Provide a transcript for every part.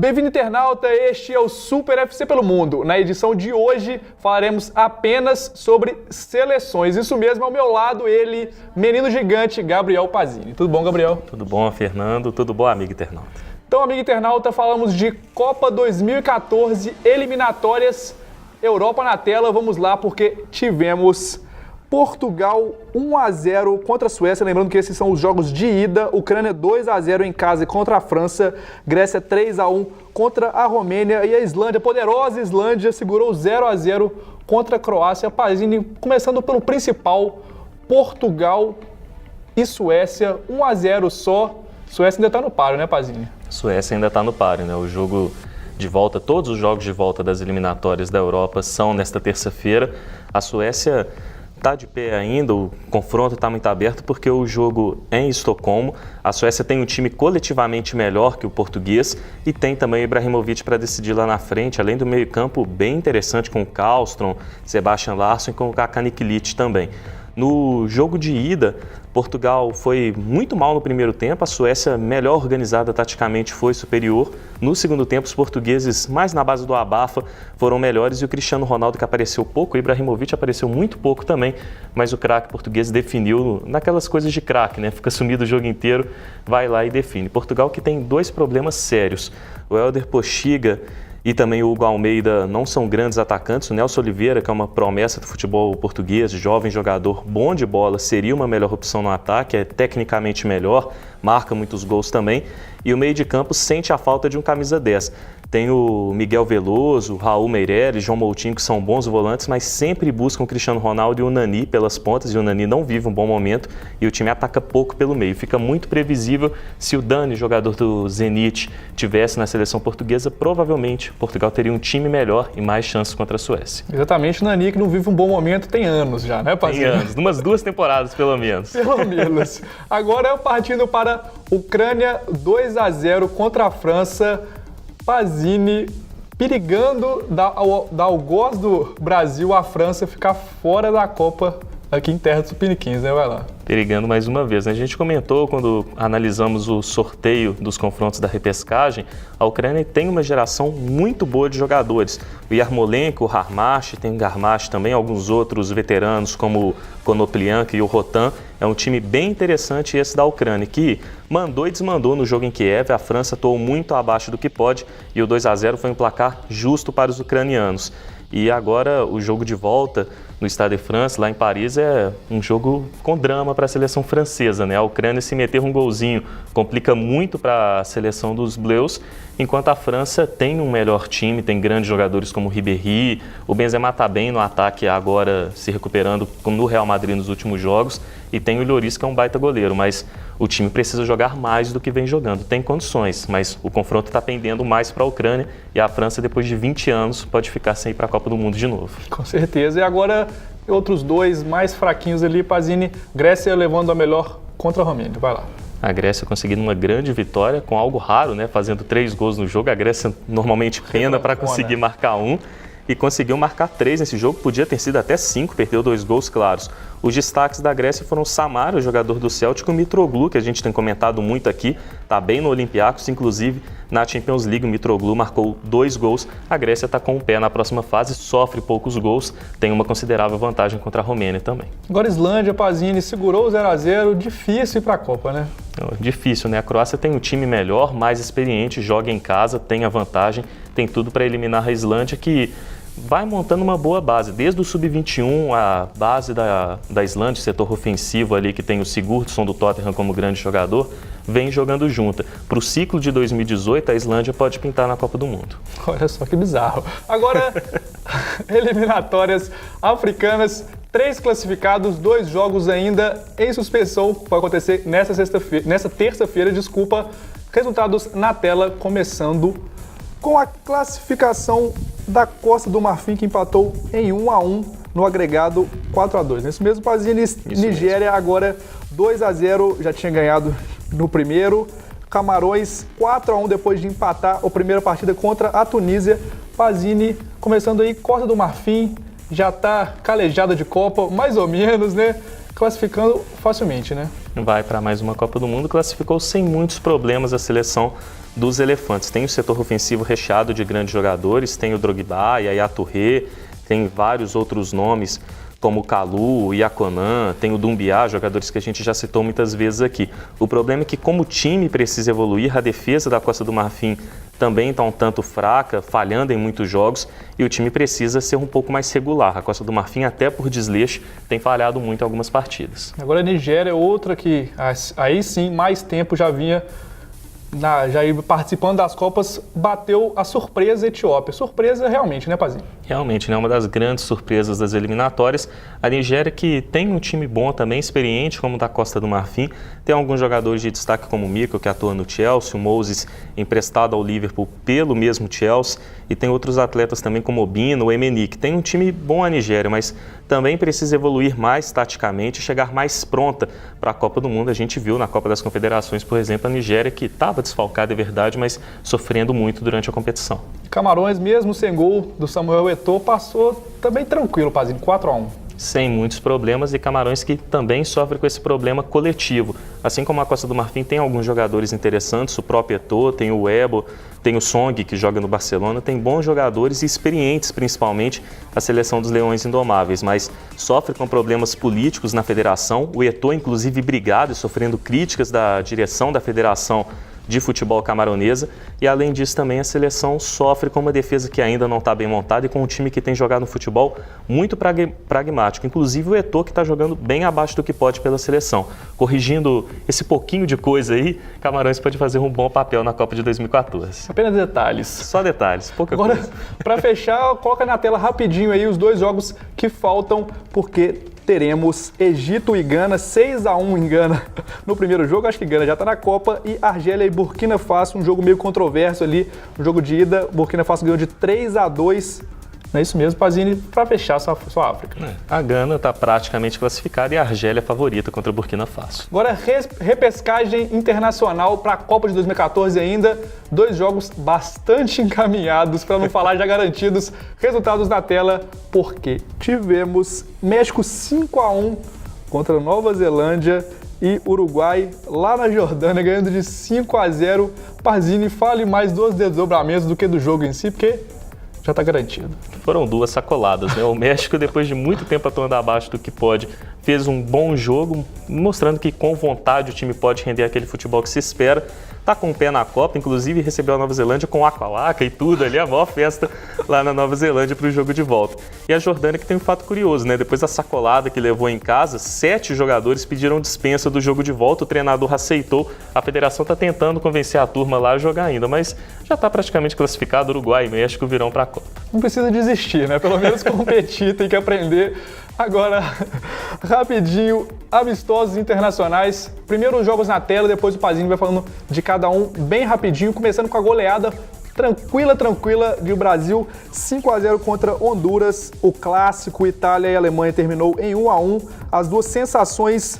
Bem-vindo, internauta, este é o Super FC pelo Mundo. Na edição de hoje falaremos apenas sobre seleções. Isso mesmo, ao meu lado ele, menino gigante, Gabriel Pazini. Tudo bom, Gabriel? Tudo bom, Fernando? Tudo bom, amigo internauta? Então, amigo internauta, falamos de Copa 2014, eliminatórias, Europa na tela. Vamos lá, porque tivemos Portugal 1-0 contra a Suécia, lembrando que esses são os jogos de ida, Ucrânia 2-0 em casa contra a França, Grécia 3-1 contra a Romênia e a Islândia, poderosa Islândia, segurou 0-0 contra a Croácia. Pazini, começando pelo principal, Portugal e Suécia, 1-0 só. Suécia ainda está no páreo, né, Pazini? Suécia ainda está no páreo, né? O jogo de volta, todos os jogos de volta das eliminatórias da Europa são nesta terça-feira. A Suécia está de pé ainda, o confronto está muito aberto porque o jogo é em Estocolmo. A Suécia tem um time coletivamente melhor que o português e tem também o Ibrahimovic para decidir lá na frente, além do meio-campo bem interessante com o Karlström, Sebastian Larsson e com o Kaká Nikolic também. No jogo de ida, Portugal foi muito mal no primeiro tempo, a Suécia, melhor organizada taticamente, foi superior. No segundo tempo, os portugueses, mais na base do abafa, foram melhores e o Cristiano Ronaldo, que apareceu pouco, o Ibrahimovic apareceu muito pouco também, mas o craque português definiu naquelas coisas de craque, né? Fica sumido o jogo inteiro, vai lá e define. Portugal que tem dois problemas sérios. O Hélder Postiga e também o Hugo Almeida não são grandes atacantes. O Nelson Oliveira, que é uma promessa do futebol português, jovem jogador, bom de bola, seria uma melhor opção no ataque, é tecnicamente melhor, marca muitos gols também. E o meio de campo sente a falta de um camisa 10. Tem o Miguel Veloso, Raul Meireles, João Moutinho, que são bons volantes, mas sempre buscam o Cristiano Ronaldo e o Nani pelas pontas, e o Nani não vive um bom momento e o time ataca pouco pelo meio. Fica muito previsível. Se o Dani, jogador do Zenit, tivesse na seleção portuguesa, provavelmente Portugal teria um time melhor e mais chances contra a Suécia. Exatamente, o Nani, que não vive um bom momento, tem anos já, né, Pazini? Tem anos, umas 2 temporadas pelo menos. Pelo menos. Agora partindo para Ucrânia 2-0 contra a França. Pazini perigando dar algoz do Brasil à França ficar fora da Copa aqui em terra dos Tupiniquins, né? Vai lá. Perigando mais uma vez, né? A gente comentou quando analisamos o sorteio dos confrontos da repescagem, a Ucrânia tem uma geração muito boa de jogadores. O Yarmolenko, o Harmash, tem o Garmash também, alguns outros veteranos como o Konoplyanka e o Rotan. É um time bem interessante esse da Ucrânia, que mandou e desmandou no jogo em Kiev. A França atuou muito abaixo do que pode e o 2-0 foi um placar justo para os ucranianos. E agora o jogo de volta no Stade de France, lá em Paris, é um jogo com drama para a seleção francesa, né? A Ucrânia, se meter um golzinho, complica muito para a seleção dos Bleus, enquanto a França tem um melhor time, tem grandes jogadores como o Ribéry, o Benzema está bem no ataque agora, se recuperando no Real Madrid nos últimos jogos, e tem o Lloris, que é um baita goleiro, mas o time precisa jogar mais do que vem jogando. Tem condições, mas o confronto está pendendo mais para a Ucrânia e a França, depois de 20 anos, pode ficar sem ir para a Copa do Mundo de novo. Com certeza. E agora, outros dois mais fraquinhos ali, Pazini, Grécia levando a melhor contra a Romênia. Vai lá. A Grécia conseguindo uma grande vitória, com algo raro, né? Fazendo 3 gols no jogo. A Grécia normalmente pena para conseguir marcar um. E conseguiu marcar 3 nesse jogo, podia ter sido até 5, perdeu 2 gols claros. Os destaques da Grécia foram o Samar, o jogador do Celtic, e o Mitroglou, que a gente tem comentado muito aqui, está bem no Olympiacos, inclusive na Champions League o Mitroglou marcou 2 gols. A Grécia está com o pé na próxima fase, sofre poucos gols, tem uma considerável vantagem contra a Romênia também. Agora Islândia, Pazini, segurou o 0-0, difícil ir para a Copa, né? Difícil, né? A Croácia tem um time melhor, mais experiente, joga em casa, tem a vantagem, tem tudo para eliminar a Islândia, que vai montando uma boa base. Desde o Sub-21, a base da Islândia, setor ofensivo ali, que tem o Sigurdsson do Tottenham como grande jogador, vem jogando junta. Para o ciclo de 2018, a Islândia pode pintar na Copa do Mundo. Olha só que bizarro. Agora, eliminatórias africanas, 3 classificados, 2 jogos ainda em suspensão. Vai acontecer nessa terça-feira, Resultados na tela, começando com a classificação da Costa do Marfim, que empatou em 1-1 no agregado 4-2. Nesse mesmo, Pazini, Nigéria agora 2-0, já tinha ganhado no primeiro. Camarões 4-1 depois de empatar a primeira partida contra a Tunísia. Pazini, começando aí, Costa do Marfim, já está calejada de Copa, mais ou menos, né? Classificando facilmente, né? vai para mais uma Copa do Mundo, classificou sem muitos problemas a seleção dos Elefantes. Tem o setor ofensivo recheado de grandes jogadores, tem o Drogba, Yaya Touré, tem vários outros nomes como o Kalou, o Iaconan, tem o Doumbia, jogadores que a gente já citou muitas vezes aqui. O problema é que, como o time precisa evoluir, a defesa da Costa do Marfim também está um tanto fraca, falhando em muitos jogos, e o time precisa ser um pouco mais regular. A Costa do Marfim, até por desleixo, tem falhado muito em algumas partidas. Agora a Nigéria é outra que, aí sim, mais tempo já vinha participando das Copas, bateu a surpresa Etiópia. Surpresa realmente, né, Pazinho? Realmente, né? Uma das grandes surpresas das eliminatórias. A Nigéria, que tem um time bom também, experiente, como o da Costa do Marfim. Tem alguns jogadores de destaque como o Mikel, que atua no Chelsea, o Moses, emprestado ao Liverpool pelo mesmo Chelsea. E tem outros atletas também como o Bino, o Emenik. Tem um time bom a Nigéria, mas também precisa evoluir mais taticamente e chegar mais pronta para a Copa do Mundo. A gente viu na Copa das Confederações, por exemplo, a Nigéria, que estava desfalcada, é verdade, mas sofrendo muito durante a competição. Camarões, mesmo sem gol do Samuel Eto'o, passou também tranquilo, Pazinho, 4-1. Sem muitos problemas, e Camarões que também sofre com esse problema coletivo. Assim como a Costa do Marfim tem alguns jogadores interessantes, o próprio Eto'o, tem o Ebo, tem o Song, que joga no Barcelona, tem bons jogadores e experientes, principalmente a seleção dos Leões Indomáveis, mas sofre com problemas políticos na federação. O Eto'o, inclusive, brigado e sofrendo críticas da direção da federação de futebol camaronesa, e além disso também a seleção sofre com uma defesa que ainda não está bem montada e com um time que tem jogado no futebol muito pragmático, inclusive o Eto'o, que está jogando bem abaixo do que pode pela seleção. Corrigindo esse pouquinho de coisa aí, Camarões pode fazer um bom papel na Copa de 2014. Apenas detalhes. Só detalhes, pouca Agora, coisa. Para fechar, coloca na tela rapidinho aí os dois jogos que faltam, porque teremos Egito e Gana, 6-1 em Gana no primeiro jogo, acho que Gana já está na Copa, e Argélia e Burkina Faso, um jogo meio controverso ali, no jogo de ida, Burkina Faso ganhou de 3-2, não é isso mesmo, Pazini, para fechar sua África. A Gana está praticamente classificada e a Argélia é favorita contra a Burkina Faso. Agora, repescagem internacional para a Copa de 2014 ainda, dois jogos bastante encaminhados, para não falar já garantidos, resultados na tela, porque tivemos México 5-1 contra Nova Zelândia e Uruguai lá na Jordânia, ganhando de 5-0. Pazini, fale mais dos desdobramentos do que do jogo em si, porque já está garantido. Foram duas sacoladas, né? O México, depois de muito tempo atuando abaixo do que pode, fez um bom jogo, mostrando que com vontade o time pode render aquele futebol que se espera. Tá com o pé na Copa, inclusive recebeu a Nova Zelândia com aqua-laca e tudo ali, a maior festa lá na Nova Zelândia para o jogo de volta. E a Jordânia, que tem um fato curioso, né? Depois da sacolada que levou em casa, 7 jogadores pediram dispensa do jogo de volta, o treinador aceitou, a federação está tentando convencer a turma lá a jogar ainda, mas já está praticamente classificado, Uruguai e México virão para a Copa. Não precisa desistir, né? Pelo menos competir, tem que aprender. Agora, rapidinho, amistosos internacionais. Primeiro os jogos na tela, depois o Pazinho vai falando de cada um bem rapidinho, começando com a goleada tranquila de Brasil, 5-0 contra Honduras. O clássico Itália e Alemanha terminou em 1-1. As duas sensações,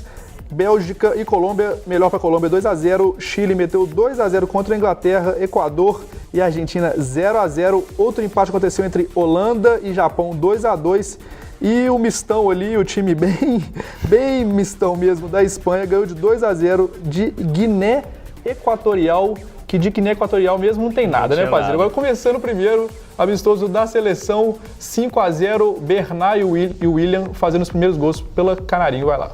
Bélgica e Colômbia, melhor para a Colômbia 2-0. Chile meteu 2-0 contra a Inglaterra, Equador e Argentina 0-0. Outro empate aconteceu entre Holanda e Japão, 2-2. E o mistão ali, o time bem mistão mesmo da Espanha, ganhou de 2-0 de Guiné Equatorial, que de Guiné Equatorial mesmo não tem nada, né, parceiro? Agora começando primeiro, amistoso da seleção, 5-0, Bernard e o William fazendo os primeiros gols pela Canarinho, vai lá.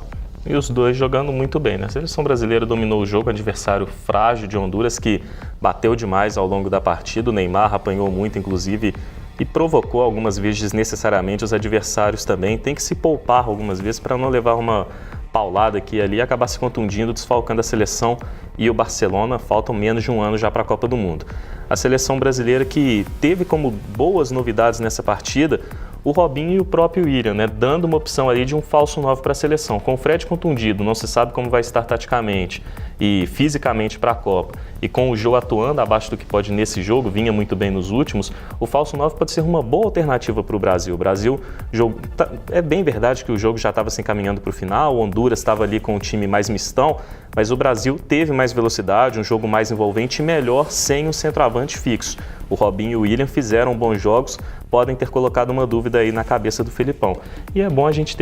E os dois jogando muito bem, né? A seleção brasileira dominou o jogo, adversário frágil de Honduras, que bateu demais ao longo da partida, o Neymar apanhou muito, inclusive, e provocou algumas vezes desnecessariamente os adversários também. Tem que se poupar algumas vezes para não levar uma paulada aqui e ali e acabar se contundindo, desfalcando a seleção e o Barcelona. Faltam menos de um ano já para a Copa do Mundo. A seleção brasileira que teve como boas novidades nessa partida o Robinho e o próprio William, né, dando uma opção ali de um falso 9 para a seleção. Com o Fred contundido, não se sabe como vai estar taticamente e fisicamente para a Copa, e com o Jô atuando abaixo do que pode nesse jogo, vinha muito bem nos últimos, o falso 9 pode ser uma boa alternativa para o Brasil. O Brasil, é bem verdade que o jogo já estava se encaminhando para o final, o Honduras estava ali com um time mais mistão, mas o Brasil teve mais velocidade, um jogo mais envolvente e melhor sem um centroavante fixo. O Robinho e o William fizeram bons jogos, podem ter colocado uma dúvida aí na cabeça do Felipão. E é bom a gente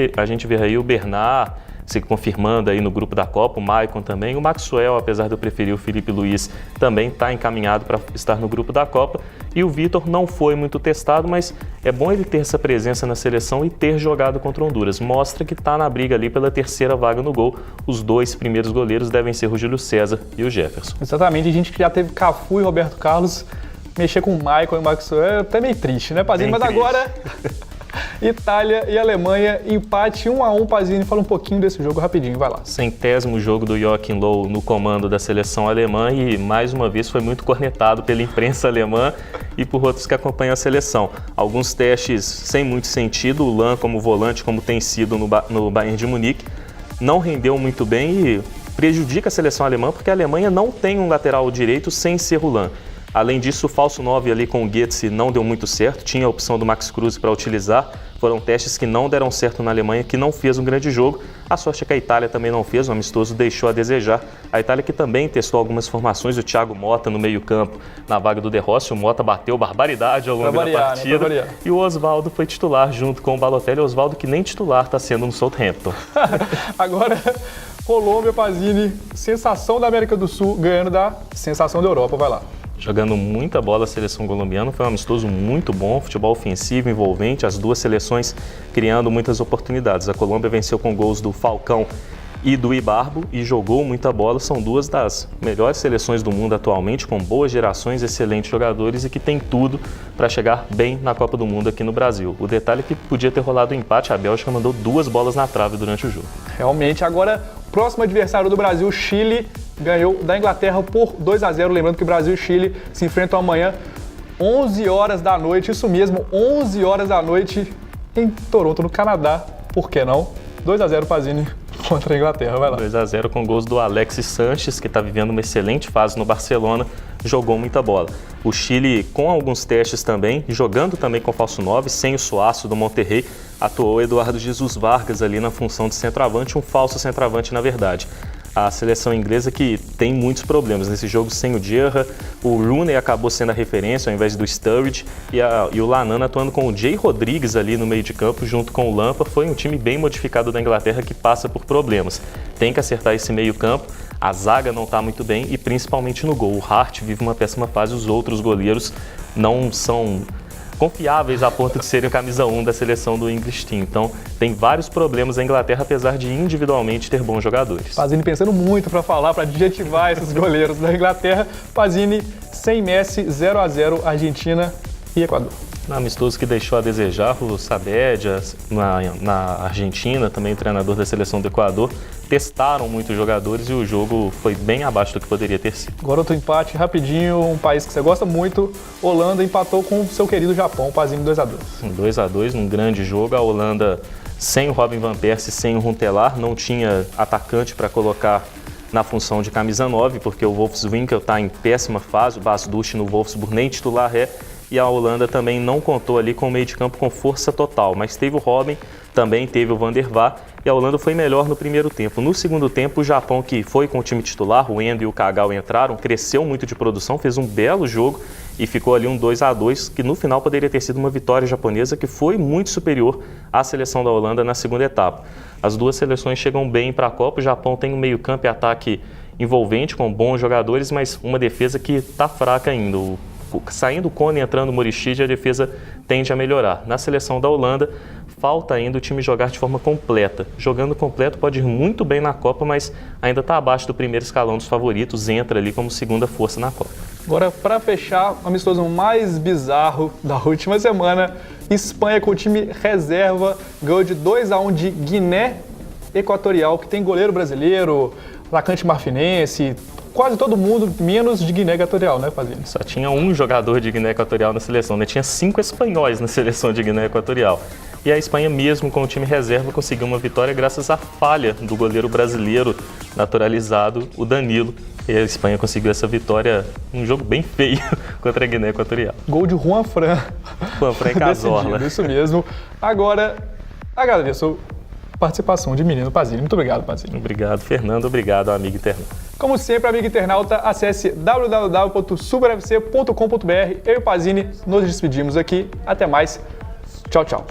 ver aí o Bernard se confirmando aí no grupo da Copa, o Maicon também. O Maxwell, apesar de eu preferir o Felipe Luiz, também está encaminhado para estar no grupo da Copa. E o Vitor não foi muito testado, mas é bom ele ter essa presença na seleção e ter jogado contra Honduras. Mostra que está na briga ali pela terceira vaga no gol. Os dois primeiros goleiros devem ser o Júlio César e o Jefferson. Exatamente, a gente que já teve Cafu e Roberto Carlos, mexer com o Maicon e o Maxwell é até meio triste, né, Pazini? Mas triste. Agora, Itália e Alemanha, empate 1-1, Pazini. Fala um pouquinho desse jogo rapidinho, vai lá. 100º jogo do Joachim Löw no comando da seleção alemã e, mais uma vez, foi muito cornetado pela imprensa alemã e por outros que acompanham a seleção. Alguns testes sem muito sentido, o Lahm como volante, como tem sido no Bayern de Munique, não rendeu muito bem e prejudica a seleção alemã porque a Alemanha não tem um lateral direito sem ser o Lahm. Além disso, o falso 9 ali com o Götze não deu muito certo, tinha a opção do Max Kruse para utilizar, foram testes que não deram certo na Alemanha, que não fez um grande jogo. A sorte é que a Itália também não fez, o amistoso deixou a desejar. A Itália que também testou algumas formações, o Thiago Motta no meio-campo, na vaga do De Rossi, o Motta bateu barbaridade ao longo da partida, né? E o Osvaldo foi titular junto com o Balotelli, o Osvaldo que nem titular está sendo no Southampton. Agora, Colômbia, Pazini, sensação da América do Sul ganhando da sensação da Europa, vai lá. Jogando muita bola a seleção colombiana, foi um amistoso muito bom, futebol ofensivo, envolvente, as duas seleções criando muitas oportunidades. A Colômbia venceu com gols do Falcão e do Ibarbo e jogou muita bola, são duas das melhores seleções do mundo atualmente, com boas gerações, excelentes jogadores e que tem tudo para chegar bem na Copa do Mundo aqui no Brasil. O detalhe é que podia ter rolado um empate, a Bélgica mandou 2 bolas na trave durante o jogo. Realmente, agora, próximo adversário do Brasil, Chile, ganhou da Inglaterra por 2-0, lembrando que Brasil e Chile se enfrentam amanhã, 11 horas da noite, isso mesmo, 11 horas da noite em Toronto, no Canadá, por que não? 2-0, Pazini contra a Inglaterra, vai lá. 2-0 com gols do Alexis Sanches, que está vivendo uma excelente fase no Barcelona, jogou muita bola. O Chile, com alguns testes também, jogando também com falso 9, sem o Suaço do Monterrey, atuou Eduardo Jesus Vargas ali na função de centroavante, um falso centroavante na verdade. A seleção inglesa que tem muitos problemas nesse jogo sem o Gerrard, o Rooney acabou sendo a referência ao invés do Sturridge e o Lanana atuando com o Jay Rodrigues ali no meio de campo junto com o Lampard. Foi um time bem modificado da Inglaterra que passa por problemas. Tem que acertar esse meio campo, a zaga não está muito bem e principalmente no gol. O Hart vive uma péssima fase, os outros goleiros não são confiáveis a ponto de serem o camisa 1 da seleção do English Team. Então, tem vários problemas a Inglaterra, apesar de individualmente ter bons jogadores. Pazini pensando muito para falar, para adjetivar esses goleiros da Inglaterra. Pazini, sem Messi, 0-0, Argentina e Equador. Um amistoso que deixou a desejar, o Saavedra, na Argentina, também o treinador da seleção do Equador, testaram muitos jogadores e o jogo foi bem abaixo do que poderia ter sido. Agora outro empate, rapidinho, um país que você gosta muito, Holanda empatou com o seu querido Japão, Pazini 2-2. 2-2, num grande jogo, a Holanda sem o Robin van Persie, sem o Huntelaar, não tinha atacante para colocar na função de camisa 9, porque o Wolfswinkel está em péssima fase, o Bas Dost no Wolfsburg nem titular é, e a Holanda também não contou ali com o meio de campo com força total, mas teve o Robin, também teve o Van der Vaart, e a Holanda foi melhor no primeiro tempo. No segundo tempo, o Japão, que foi com o time titular, o Endo e o Kagawa entraram, cresceu muito de produção, fez um belo jogo e ficou ali um 2-2, que no final poderia ter sido uma vitória japonesa, que foi muito superior à seleção da Holanda na segunda etapa. As duas seleções chegam bem para a Copa, o Japão tem um meio campo e ataque envolvente, com bons jogadores, mas uma defesa que está fraca ainda. Saindo o Kone e entrando o Morichide, a defesa tende a melhorar. Na seleção da Holanda, falta ainda o time jogar de forma completa. Jogando completo pode ir muito bem na Copa, mas ainda está abaixo do primeiro escalão dos favoritos, entra ali como segunda força na Copa. Agora, para fechar, o amistoso mais bizarro da última semana, Espanha com o time reserva, ganhou de 2-1 de Guiné Equatorial, que tem goleiro brasileiro, atacante marfinense, quase todo mundo, menos de Guiné Equatorial, né, Pazini? Só tinha um jogador de Guiné Equatorial na seleção, né? Tinha 5 espanhóis na seleção de Guiné Equatorial. E a Espanha, mesmo com o time reserva, conseguiu uma vitória graças à falha do goleiro brasileiro naturalizado, o Danilo. E a Espanha conseguiu essa vitória, um jogo bem feio contra a Guiné Equatorial. Gol de Juan Fran. Juan Fran e Cazorla. Isso mesmo. Agora, agradeço a participação de menino Pazini. Muito obrigado, Pazini. Obrigado, Fernando. Obrigado, amigo internauta. Como sempre, amigo internauta, acesse www.superfc.com.br. Eu e o Pazini nos despedimos aqui. Até mais. Tchau, tchau.